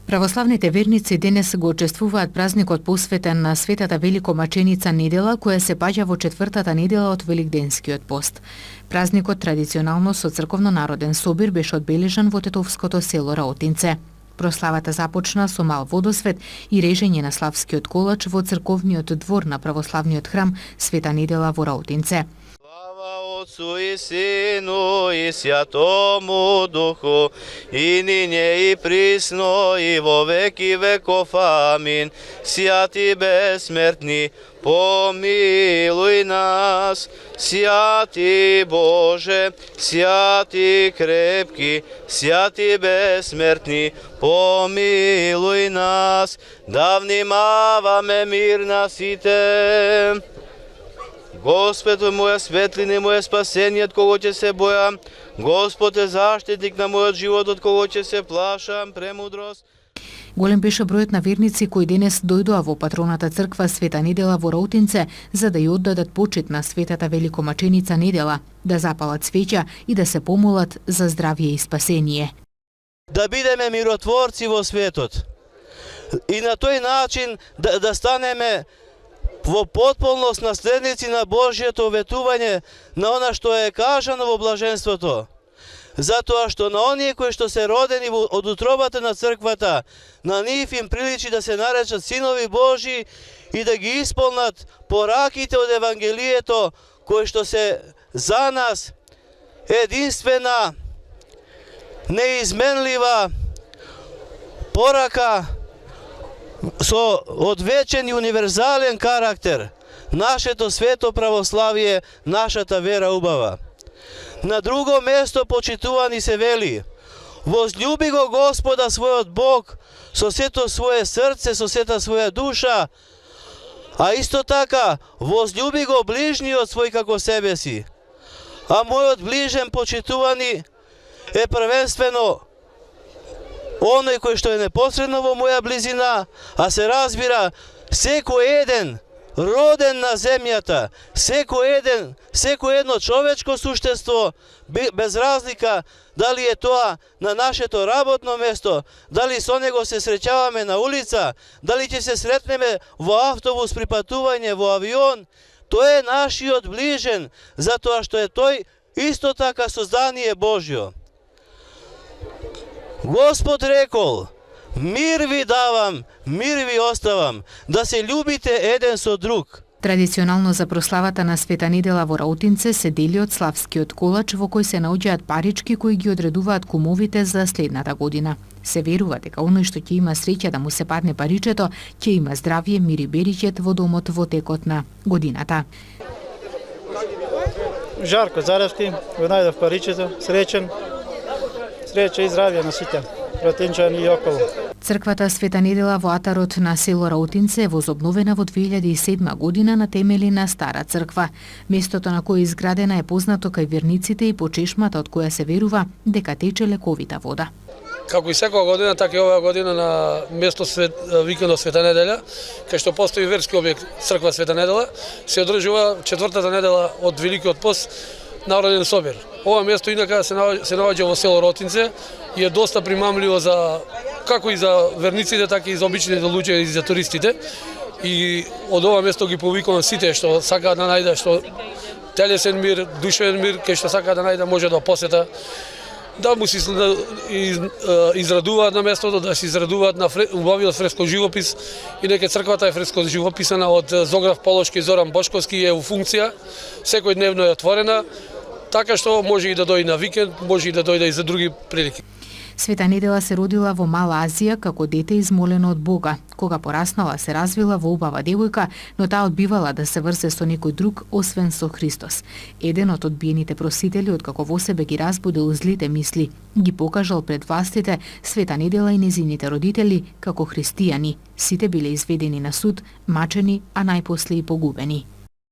Православните верници денес го очествуваат празникот посветен на Светата Великомаченица недела, која се паѓа во четвртата недела од Великденскиот пост. Празникот традиционално со црковно-народен собир беше одбележан во тетовското село Раотинце. Прославата започна со мал водосвет и режење на славскиот колач во црковниот двор на православниот храм Света недела во Раотинце. Отцу и Сину и Святому Духу, и нине и присно, и во веки веков. Амин. Святи бессмертни, помилуй нас. Святи Боже, святи крепки, святи бессмертни, помилуй нас. Да внимаваме мир на сите. Господ е моја светлина и моје спасение, од кого ќе се бојам. Господ е заштитник на мојот живот, од кого ќе се плашам. Премудрост. Голем беше бројот на верници кои денес дојдоа во патроната црква Света недела во Раотинце за да ја оддадат почит на Светата Великомаченица недела, да запалат свеќа и да се помолат за здравје и спасение. Да бидеме миротворци во светот и на тој начин да станеме во потполност наследници на Божјето ветување на она што е кажано во блаженството. Затоа што на оние кои што се родени од утробата на црквата, на нив им приличи да се наречат синови Божи и да ги исполнат пораките од Евангелието, кои што се за нас единствена, неизменлива порака со одвечен и универзален карактер. Нашето свето православие, нашата вера убава. На друго место почитувани се вели: возлюби го Господа својот Бог со сето своје срце, со сета своја душа, а исто така возлюби го ближниот свој како себе си. А мојот ближен, почитувани, е првенствено оној кој што е непосредно во моја близина, а се разбира секој еден роден на земјата, секој едно човечко суштество, без разлика дали е тоа на нашето работно место, дали со него се среќаваме на улица, дали ќе се сретнеме во автобус при патување, во авион, тој е нашиот ближен, затоа што е тој исто така создание Божјо. Господ рекол: мир ви давам, мир ви оставам, да се љубите еден со друг. Традиционално за прославата на Света недела во Раотинце се дели од славскиот колач во кој се наоѓаат парички кои ги одредуваат кумовите за следната година. Се верува дека оној што ќе има среќа да му се падне паричето, ќе има здравје, мир и беричет во домот во текот на годината. Жарко Заревски, го најдов паричето, среќен. Среќа и здравје на сите раотинчани и околу. Црквата Света недела во атарот на село Раотинце е возобновена во 2007 година на темели на стара црква. Местото на кој е изградена е познато кај верниците и по чешмата од која се верува дека тече лековита вода. Како и секоја година, така и оваа година на место викано Света неделја, кај што постои верски објект црква Света недела, се одржува четвртата недела од Великиот пост народен собир. Ова место инака се наоѓа во село Раотинце и е доста примамливо за како и за верниците, така и за обичните луѓе и за туристите. И од ова место ги повикувам сите што сакаат да најдат што телесен мир, душевен мир, кај што сакаат да најдат може да посета, да му се израдуваат на местото, да се израдуваат на убавиот фреско живопис. Инаке црквата е фреско живописана од Зограф Полошки и Зоран Бошковски, е во функција, секој дневно е отворена, така што може и да дојде на викенд, може и да дојде и за други прилики. Света недела се родила во Мала Азија како дете измолено од Бога. Кога пораснала се развила во убава девојка, но таа одбивала да се врзе со некој друг освен со Христос. Еден од одбиените просители откако во себе ги разбудил злите мисли, ги покажал пред властите Света недела и незините родители како христијани. Сите биле изведени на суд, мачени, а најпосле и погубени.